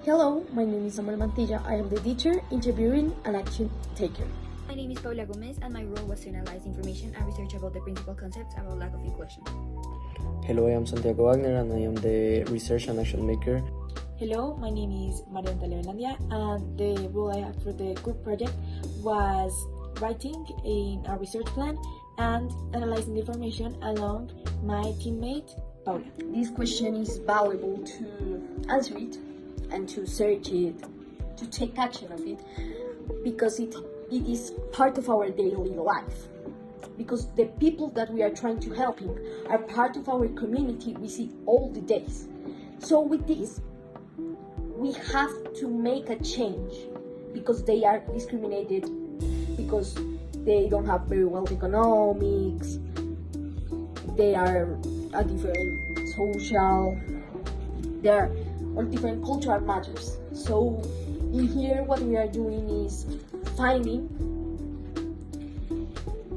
Hello, my name is Natalia. I am the teacher, interviewing, and action taker. My name is Paula and my role was to analyze information and research about the principal concepts about lack of inclusion. Hello, I am Santiago and I am the research and action maker. Hello, my name is Natalia, and the role I had for the group project was writing in a research plan and analyzing the information along my teammate Paula. This question is valuable to answer it and to search it, to take action of it, because it is part of our daily life. Because the people that we are trying to help are part of our community we see all the days. So with this, we have to make a change because they are discriminated, because they don't have very well economics, they are a different social, they are all different cultural matters. So in here what we are doing is finding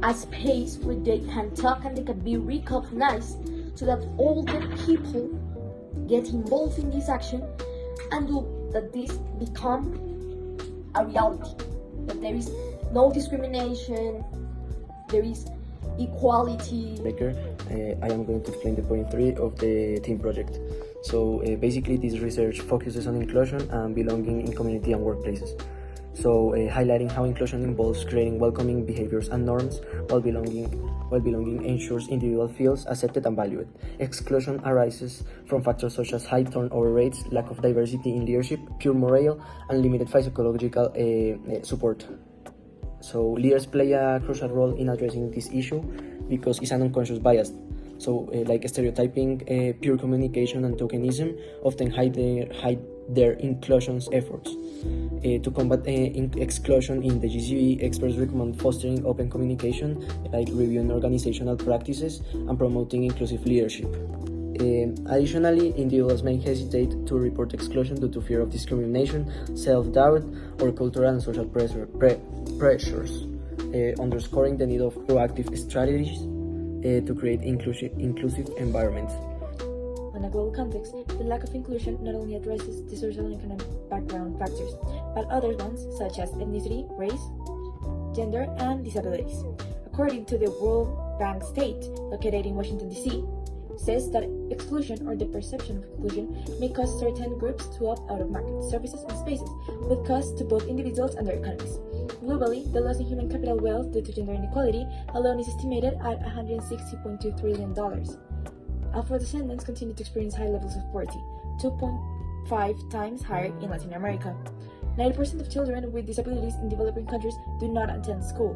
a space where they can talk and they can be recognized so that all the people get involved in this action and do that this become a reality, that there is no discrimination, there is equality. I am going to explain the point 3 of the team project. So basically this research focuses on inclusion and belonging in community and workplaces. So highlighting how inclusion involves creating welcoming behaviors and norms while belonging ensures individual feels accepted and valued. Exclusion arises from factors such as high turnover rates, lack of diversity in leadership, poor morale, and limited psychological support. So leaders play a crucial role in addressing this issue because it's an unconscious bias. So like stereotyping, pure communication, and tokenism often hide their inclusion efforts. To combat exclusion in the GCB, experts recommend fostering open communication, like reviewing organizational practices and promoting inclusive leadership. Additionally, individuals may hesitate to report exclusion due to fear of discrimination, self-doubt, or cultural and social pressures, underscoring the need of proactive strategies to create inclusive environments. On a global context, the lack of inclusion not only addresses the social and economic background factors, but other ones such as ethnicity, race, gender, and disabilities. According to the World Bank State, located in Washington, D.C., says that exclusion or the perception of exclusion may cause certain groups to opt out of markets, services, and spaces, with costs to both individuals and their economies. Globally, the loss in human capital wealth due to gender inequality alone is estimated at $160.2 trillion. Afro-descendants continue to experience high levels of poverty, 2.5 times higher in Latin America. 90% of children with disabilities in developing countries do not attend school.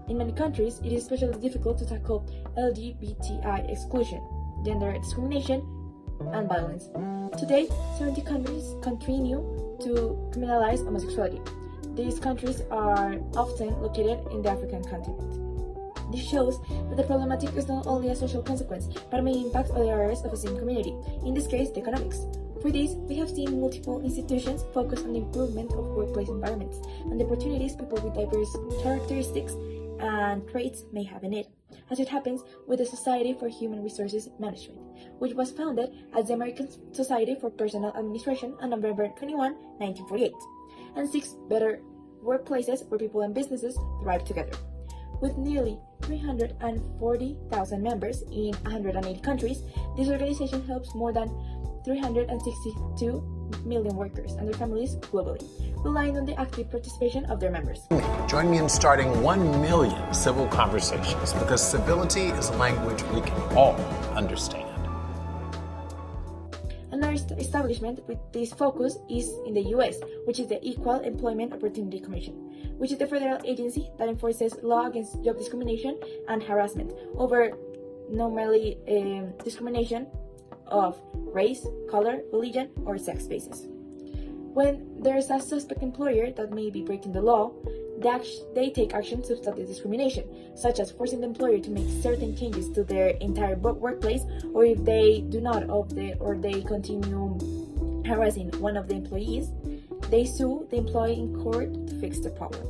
In many countries, it is especially difficult to tackle LGBTI exclusion, gender discrimination, and violence. Today, 70 countries continue to criminalize homosexuality. These countries are often located in the African continent. This shows that the problematic is not only a social consequence, but may impact other areas of the same community, in this case, the economics. For this, we have seen multiple institutions focus on the improvement of workplace environments and the opportunities people with diverse characteristics and traits may have in it, as it happens with the Society for Human Resources Management, which was founded as the American Society for Personnel Administration on November 21, 1948, and seeks better workplaces where people and businesses thrive together. With nearly 340,000 members in 180 countries, this organization helps more than 362 million workers and their families globally, relying on the active participation of their members. Join me in starting 1 million civil conversations, because civility is a language we can all understand. Another establishment with this focus is in the US, which is the Equal Employment Opportunity Commission, which is the federal agency that enforces law against job discrimination and harassment over normally discrimination of race, color, religion, or sex basis. When there is a suspect employer that may be breaking the law, they take action to stop the discrimination, such as forcing the employer to make certain changes to their entire workplace, or if they do not, or they continue harassing one of the employees, they sue the employee in court to fix the problem.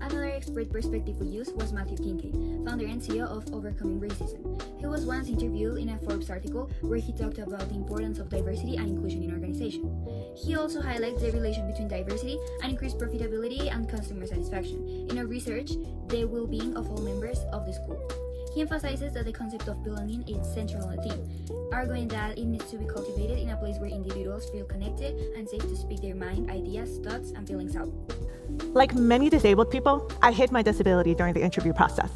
Another first perspective we used was Matthew Kincaid, founder and CEO of Overcoming Racism. He was once interviewed in a Forbes article where he talked about the importance of diversity and inclusion in organizations. He also highlights the relation between diversity and increased profitability and customer satisfaction. In our research, the well-being of all members of the school. He emphasizes that the concept of belonging is central on the team, arguing that it needs to be cultivated in a place where individuals feel connected and safe to speak their mind, ideas, thoughts, and feelings out. Like many disabled people, I hid my disability during the interview process.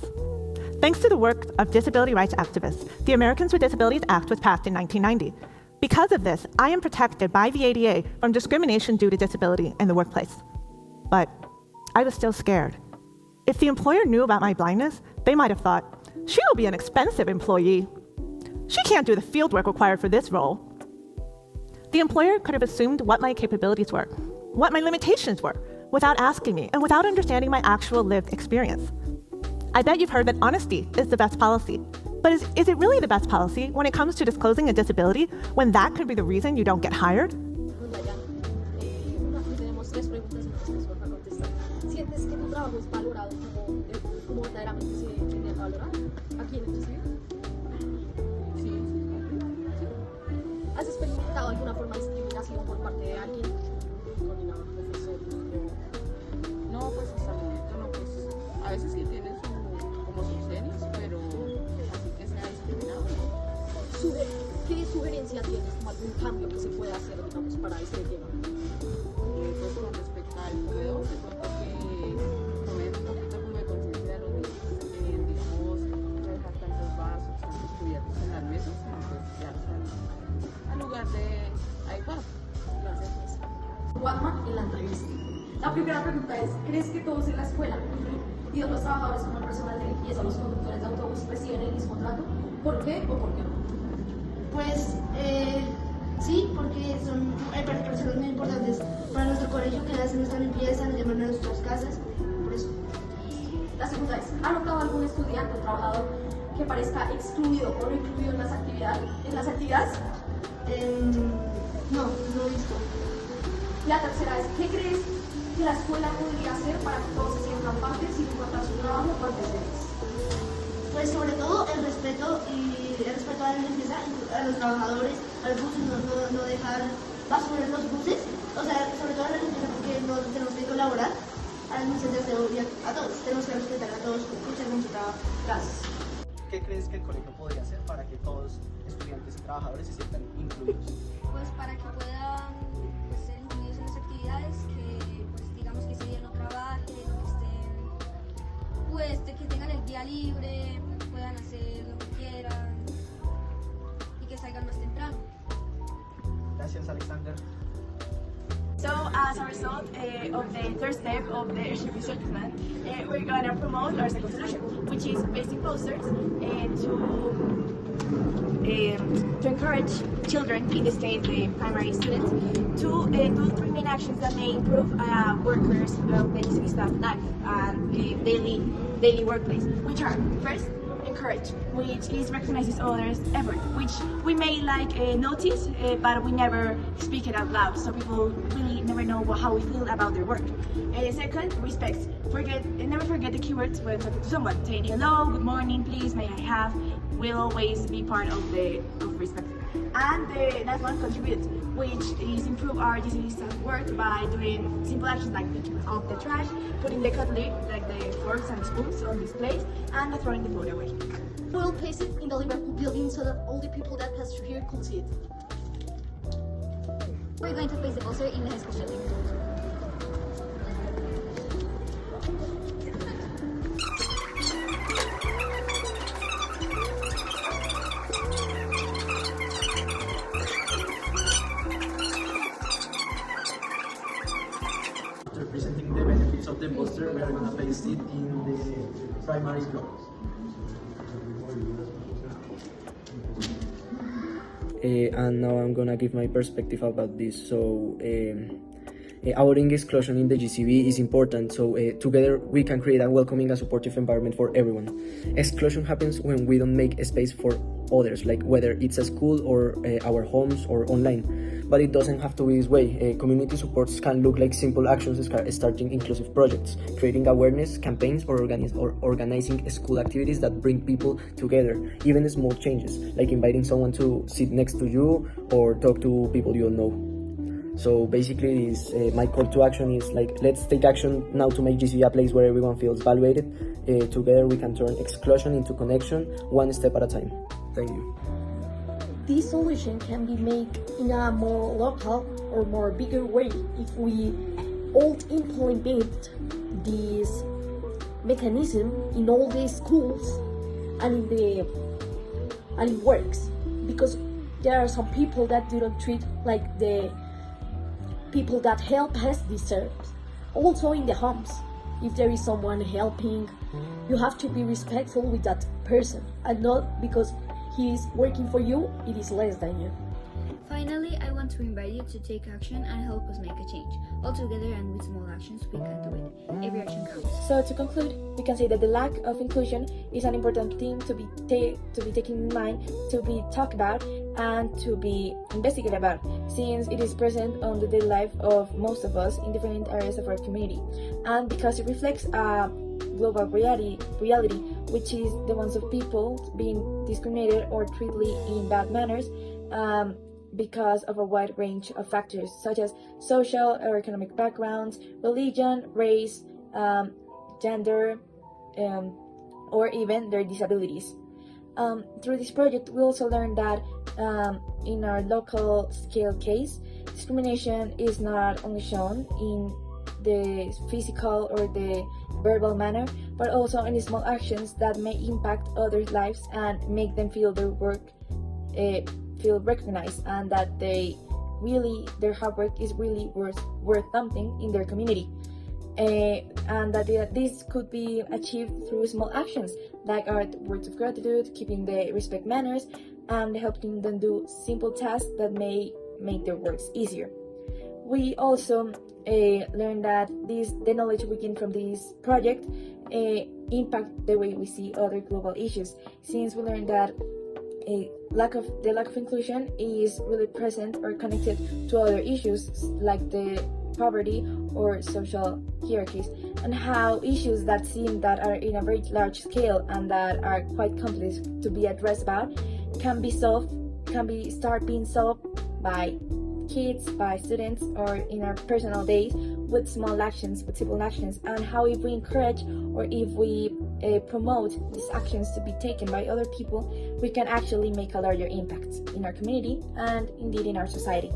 Thanks to the work of disability rights activists, the Americans with Disabilities Act was passed in 1990. Because of this, I am protected by the ADA from discrimination due to disability in the workplace. But I was still scared. If the employer knew about my blindness, they might have thought, she will be an expensive employee. She can't do the field work required for this role. The employer could have assumed what my capabilities were, what my limitations were, without asking me and without understanding my actual lived experience. I bet you've heard that honesty is the best policy. But is it really the best policy when it comes to disclosing a disability when that could be the reason you don't get hired? Tenemos tres preguntas y nos vamos a contestar. ¿Sientes que tu trabajo es valorado como verdaderamente se tiene que valorar aquí en el GCB? Sí. ¿Has experimentado alguna forma de discriminación por parte de alguien? Coordinador, profesor. No, pues hasta el momento no, pues a veces sí tienen como sus series, pero así que sea discriminado. ¿Qué sugerencia tienes como algún cambio que se pueda hacer, digamos, para este tema? Pues con respecto al comedor, de pronto que tomen un poquito como de conciencia de los niños, digamos, no dejar tantos vasos, tantos cubiertos en las mesas, sino pues ya al lugar de adecuado. Gracias. Guadma, en la entrevista. La primera pregunta es, ¿crees que todos en la escuela, incluidos los trabajadores como el personal de limpieza, los conductores de autobús, reciben el mismo trato? ¿Por qué o por qué no? Pues sí, porque hay personas muy importantes para nuestro colegio que hacen nuestra limpieza, nos llaman a nuestras casas, por eso. La segunda es, ¿ha notado algún estudiante o trabajador que parezca excluido o no incluido en las actividades? No he visto. La tercera es, ¿qué crees que la escuela podría hacer para que todos se sientan parte sin importar su trabajo o antes de ellos? Pues sobre todo el respeto a la limpieza, a los trabajadores, a los buses, no dejar basura en los buses, o sea, sobre todo a la limpieza porque no tenemos que colaborar, a las licencias a todos, tenemos que respetar a todos, escuchar mucho trabajo. Gracias. ¿Qué crees que el colegio podría hacer para que todos, estudiantes y trabajadores, se sientan incluidos? Pues para que puedan ser incluidos en las actividades, que pues digamos que ese día no trabajen, que estén, pues que tengan el día libre, puedan hacer lo que quieran y que salgan más temprano. Gracias, Alexander. So, as a result of the third step of the airship research plan, we're going to promote our second solution, which is pasting posters to encourage children, in this case the primary students, to do three main actions that may improve workers' the GCB staff life and the daily workplace, which are first, encourage, which is recognizes others' effort, which we may notice, but we never speak it out loud, so people really never know how we feel about their work. Second, respect. Never forget the keywords when talking to someone. Saying hello, good morning, please, may I have, will always be part of respect. And the last one, contribute, which is improve our GCB staff work by doing simple actions like picking up the trash, putting the cutlery, like the forks and spoons, on displays, and throwing the food away. We'll place it in the Liverpool building so that all the people that pass through here could see it. We're going to place the poster in the high school building. Representing the benefits of the poster, we are going to place it in the primary block. And now I'm gonna give my perspective about this. So Avoiding exclusion in the GCB is important, so together we can create a welcoming and supportive environment for everyone. Exclusion happens when we don't make a space for others, like whether it's a school or our homes or online. But it doesn't have to be this way. Community supports can look like simple actions, starting inclusive projects, creating awareness campaigns, or organizing school activities that bring people together. Even small changes, like inviting someone to sit next to you or talk to people you don't know. So basically, my call to action is like, let's take action now to make GCB a place where everyone feels valued. Together we can turn exclusion into connection, one step at a time. Thank you. This solution can be made in a more local or more bigger way if we all implement this mechanism in all the schools and it works, because there are some people that do not treat like the people that help us deserve. Also in the homes, if there is someone helping, you have to be respectful with that person, and not because he is working for you, it is less than you. Finally, I want to invite you to take action and help us make a change. All together and with small actions, we can do it. Every action counts. So to conclude, we can say that the lack of inclusion is an important thing to be taken in mind, to be talked about, and to be investigated about, since it is present on the daily life of most of us in different areas of our community, and because it reflects a global reality, which is the ones of people being discriminated or treated in bad manners, because of a wide range of factors such as social or economic backgrounds, religion, race, gender, or even their disabilities. Through this project, we also learned that in our local scale case, discrimination is not only shown in the physical or the verbal manner, but also in small actions that may impact others' lives and make them feel their work feel recognized, and that their hard work is really worth something in their community. And that this could be achieved through small actions like our words of gratitude, keeping the respect manners, and helping them do simple tasks that may make their works easier. We also learned that the knowledge we gain from this project impact the way we see other global issues, since we learned that the lack of inclusion is really present or connected to other issues like the poverty or social hierarchies, and how issues that are in a very large scale and that are quite complex to be addressed about can start being solved by kids, by students, or in our personal days with small actions, with simple actions, and how if we encourage or if we promote these actions to be taken by other people, we can actually make a larger impact in our community and indeed in our society.